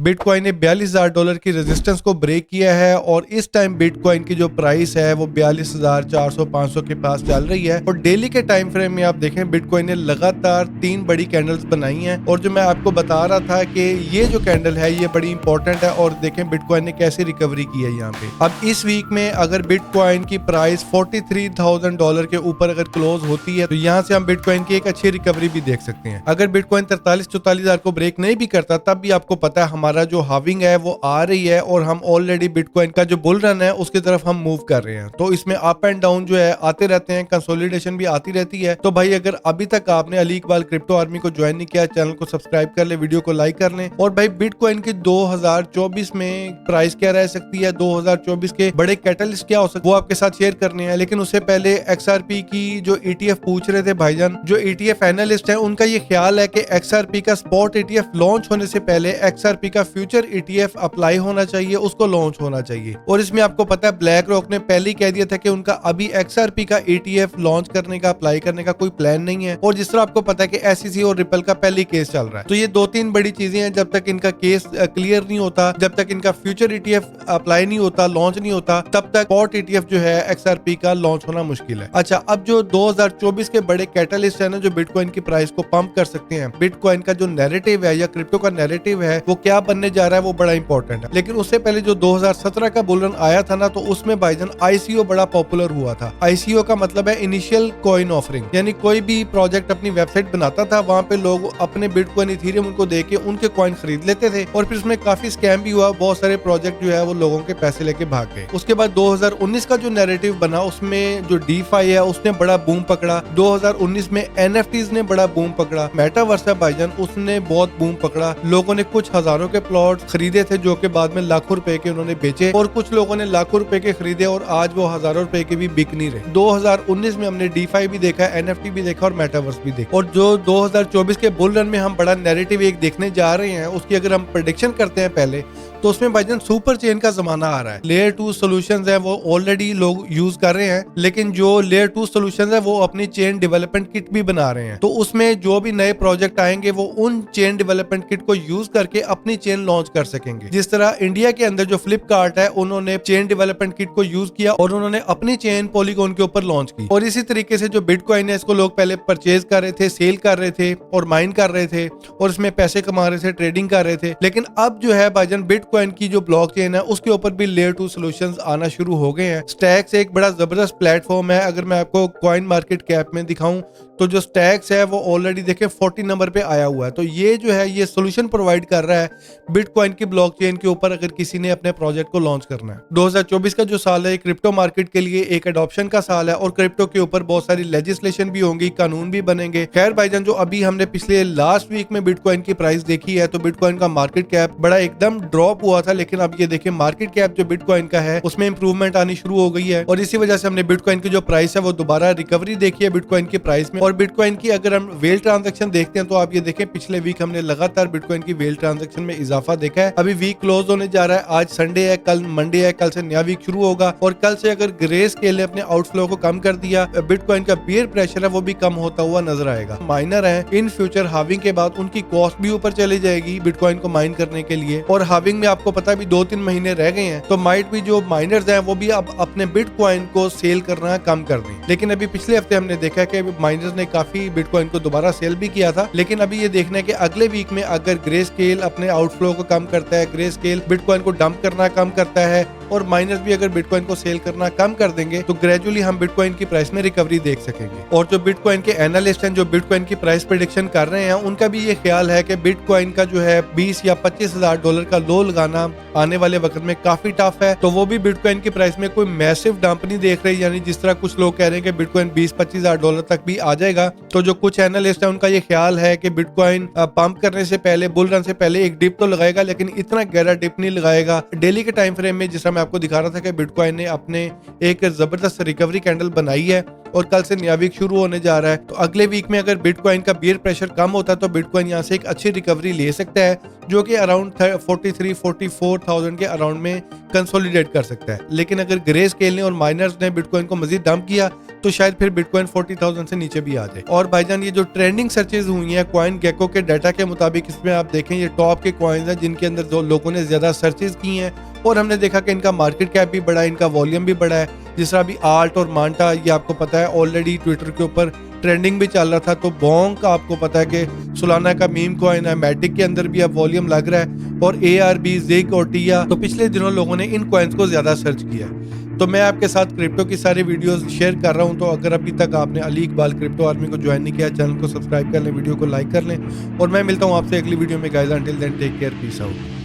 Bitcoin ने $42,000 की resistance को ब्रेक किया है और इस टाइम बिटकॉइन की जो प्राइस है वो 42,400-500 के पास चल रही है। और डेली के टाइम फ्रेम में आप देखें बिटकॉइन ने लगातार 3 बड़ी कैंडल्स बनाई हैं और जो मैं आपको बता रहा था कि ये जो कैंडल है ये बड़ी इंपॉर्टेंट है और देखें बिटकॉइन ने कैसे रिकवरी की है यहाँ पे। अब इस वीक में अगर बिटकॉइन की प्राइस $43,000 के ऊपर अगर क्लोज होती है तो यहाँ से हम बिटकॉइन की एक अच्छी रिकवरी भी देख सकते हैं। अगर बिटकॉइन 43-44 को ब्रेक नहीं भी करता तब भी आपको पता है हमारा जो हाविंग है वो आ रही है और हम ऑलरेडी बिटकॉइन का जो बुल रन है उसकी तरफ हम मूव कर रहे हैं। तो इसमें अप एंड डाउन जो है आते रहते हैं, कंसोलिडेशन भी आती रहती है। तो भाई अगर अभी तक आपने अली इकबाल क्रिप्टो आर्मी को ज्वाइन नहीं किया, चैनल को सब्सक्राइब कर ले, वीडियो को लाइक कर लें। और भाई बिटकॉइन की 2024 में प्राइस क्या रह सकती है, 2024 के बड़े कैटलिस्ट क्या हो सकते वो आपके साथ शेयर करने हैं। लेकिन उससे पहले XRP की जो ETF पूछ रहे थे भाईजान, जो ETF एनालिस्ट है उनका ये ख्याल है कि XRP का स्पॉट ETF लॉन्च होने से पहले XRP का फ्यूचर ETF अप्लाई होना चाहिए, उसको लॉन्च होना चाहिए। और इसमें आपको पता है ब्लैक रॉक ने पहले ही कह दिया था कि उनका अभी XRP का ETF लॉन्च करने का, अप्लाई करने का कोई प्लान नहीं है। और जिस तरह आपको पता है कि SEC और रिपल का पहले केस चल रहा है। तो ये 2-3 बड़ी चीजें हैं, जब तक इनका केस क्लियर नहीं होता, जब तक इनका फ्यूचर ETF अप्लाई नहीं होता, लॉन्च नहीं होता, तब तक स्पॉट ETF जो है XRP का लॉन्च होना मुश्किल है। अच्छा, अब जो 2024 के बड़े कैटलिस्ट है ना जो बिटकॉइन की प्राइस को पंप कर सकते हैं, बिटकॉइन का जो नैरेटिव है या क्रिप्टो का नैरेटिव है वो क्या बनने जा रहा है वो बड़ा इंपॉर्टेंट है। लेकिन उससे पहले जो 2017 का बुल रन आया था ना तो उसमें भाईजान ICO बड़ा पॉपुलर हुआ था। ICO का मतलब है इनिशियल कॉइन ऑफरिंग, यानी कोई भी प्रोजेक्ट अपनी वेबसाइट बनाता था, वहां पे लोग अपने बिटकॉइन इथेरियम उनको देके उनके कॉइन खरीद लेते थे और फिर उसमें काफी स्कैम भी हुआ। बहुत सारे प्रोजेक्ट जो है वो लोगों के पैसे लेके भाग गए। उसके बाद 2019 का जो नैरेटिव बना उसमें जो DeFi है उसने बड़ा बूम पकड़ा। 2019 में NFTs ने बड़ा बूम पकड़ा। मेटावर्स है भाईजान, उसने बहुत बूम पकड़ा। लोगों ने कुछ हजारों के प्लॉट खरीदे थे जो कि बाद में लाखों रुपए के उन्होंने बेचे और कुछ लोगों ने लाखों रुपए के खरीदे और आज वो हजारों रुपए के भी बिक नहीं रहे। 2019 में हमने DeFi भी देखा, NFT भी देखा और मेटावर्स भी देखा। और जो 2024 के बुल रन में हम बड़ा नैरेटिव एक देखने जा रहे हैं उसकी अगर हम प्रेडिक्शन करते हैं पहले तो उसमें भाईजान सुपर चेन का जमाना आ रहा है। लेयर 2 सॉल्यूशंस है वो ऑलरेडी लोग यूज कर रहे हैं, लेकिन जो लेयर 2 सॉल्यूशंस है वो अपनी चेन डेवलपमेंट किट भी बना रहे हैं। तो उसमें जो भी नए प्रोजेक्ट आएंगे वो उन चेन डेवलपमेंट किट को यूज करके अपनी चेन लॉन्च कर सकेंगे। जिस तरह इंडिया के अंदर जो फ्लिपकार्ट है उन्होंने चेन डेवलपमेंट किट को यूज किया और उन्होंने अपनी चेन पॉलीगॉन के ऊपर लॉन्च की। और इसी तरीके से जो बिटकॉइन है इसको लोग पहले परचेज कर रहे थे, सेल कर रहे थे और माइन कर रहे थे और इसमें पैसे कमा रहे थे, ट्रेडिंग कर रहे थे। लेकिन अब जो है भाईजान बिटकॉइन की जो ब्लॉकचेन है उसके ऊपर भी लेयर 2 सॉल्यूशंस आना शुरू हो गए हैं। स्टैक्स एक बड़ा जबरदस्त प्लेटफॉर्म है। अगर मैं आपको कॉइन मार्केट कैप में दिखाऊं तो जो स्टैक्स है वो ऑलरेडी देखें 40 नंबर पे आया हुआ है। तो ये जो है ये सोल्यूशन प्रोवाइड कर रहा है बिटकॉइन की ब्लॉकचेन के ऊपर अगर किसी ने अपने प्रोजेक्ट को लॉन्च करना है। 2024 का जो साल है क्रिप्टो मार्केट के लिए एक एडॉप्शन का साल है और क्रिप्टो के ऊपर बहुत सारी लेजिस्लेशन भी होंगी, कानून भी बनेंगे। खैर भाईजान, जो अभी हमने पिछले लास्ट वीक में बिटकॉइन की प्राइस देखी है तो बिटकॉइन का मार्केट कैप बड़ा एकदम ड्रॉप हुआ था, लेकिन अब ये देखिए मार्केट कैप जो बिटकॉइन का है उसमें इंप्रूवमेंट आनी शुरू हो गई है और इसी वजह से हमने बिटकॉइन की जो प्राइस है वो दोबारा रिकवरी देखी है बिटकॉइन की प्राइस में। और बिटकॉइन की अगर हम वेल ट्रांजैक्शन देखते हैं तो आप ये देखें पिछले वीक हमने लगातार बिटकॉइन की वेल ट्रांजैक्शन में इजाफा देखा है। अभी वीक क्लोज होने जा रहा है, आज संडे है, कल मंडे है, कल से नया वीक शुरू होगा और कल से अगर ग्रे स्केल ने अपने आउटफ्लो को कम कर दिया, बिटकॉइन का बियर प्रेशर है वो भी कम होता हुआ नजर आएगा। माइनर है इन फ्यूचर हाविंग के बाद उनकी कॉस्ट भी ऊपर चली जाएगी बिटकॉइन को माइन करने के लिए। और हाविंग में आपको पता है 2-3 महीने रह गए हैं तो माइट भी जो माइनर्स हैं वो भी अब अपने बिटकॉइन को सेल करना कम कर दें। लेकिन अभी पिछले हफ्ते हमने देखा कि माइनर्स ने काफी बिटकॉइन को दोबारा सेल भी किया था। लेकिन अभी ये देखना है कि अगले वीक में अगर ग्रे स्केल अपने आउटफ्लो को कम करता है, ग्रे स्केल बिटकॉइन को डंप करना कम करता है और माइनर्स भी अगर बिटकॉइन को सेल करना कम कर देंगे तो ग्रेजुअली हम बिटकॉइन की प्राइस में रिकवरी देख सकेंगे। और जो बिटकॉइन के एनालिस्ट हैं जो बिटकॉइन की प्राइस प्रेडिक्शन कर रहे हैं उनका भी ये ख्याल है कि बिटकॉइन का जो है 20 या $25,000 का लो लगाना आने वाले वक्त में काफी टफ है। तो वो भी बिटकॉइन की प्राइस में कोई मैसिव डंप नहीं देख रही, यानी जिस तरह कुछ लोग कह रहे हैं कि बिटकॉइन 20-25,000 तक भी आ जाएगा। तो जो कुछ एनालिस्ट है उनका ये ख्याल है कि बिटकॉइन पंप करने से पहले, बुल रन से पहले एक डिप तो लगाएगा लेकिन इतना गहरा डिप नहीं लगाएगा। डेली के टाइम फ्रेम में जिस तरह मैं आपको दिखा रहा था कि बिटकॉइन ने अपने एक जबरदस्त रिकवरी कैंडल बनाई है और कल से नया वीक शुरू होने जा रहा है। तो अगले वीक में अगर बिटकॉइन का बियर प्रेशर कम होता है तो बिटकॉइन यहाँ से एक अच्छी रिकवरी ले सकता है जो कि अराउंड 43-44,000 के अराउंड में कंसोलिडेट कर सकता है। लेकिन अगर ग्रे स्केल ने और माइनर्स ने बिटकॉइन को मजीद डंप किया तो शायद फिर बिटकॉइन 40,000 से नीचे भी आ जाए। और भाईजान ये जो ट्रेंडिंग सर्चेज हुई हैं कॉइन गेको के डाटा के मुताबिक, इसमें आप देखें ये टॉप के कॉइन्स हैं जिनके अंदर जो लोगों ने ज्यादा सर्चेज की हैं, और हमने देखा कि इनका मार्केट कैप भी बड़ा है, इनका वॉल्यूम भी बड़ा है। जिस तरह अभी आर्ट और मांटा, ये आपको पता है ऑलरेडी ट्विटर के ऊपर ट्रेंडिंग भी चल रहा था। तो बोंक आपको पता है कि सोलाना का मीम कॉइन है, मैटिक के अंदर भी अब वॉल्यूम लग रहा है, और ARB, ज़िग और टिया, तो पिछले दिनों लोगों ने इन कॉइन्स को ज्यादा सर्च किया है। तो मैं आपके साथ क्रिप्टो की सारी वीडियोस शेयर कर रहा हूं। तो अगर अभी तक आपने अली इकबाल क्रिप्टो आर्मी को ज्वाइन नहीं किया, चैनल को सब्सक्राइब कर लें, वीडियो को लाइक कर लें, और मैं मिलता हूं आपसे अगली वीडियो में guys. Until then take care, peace out.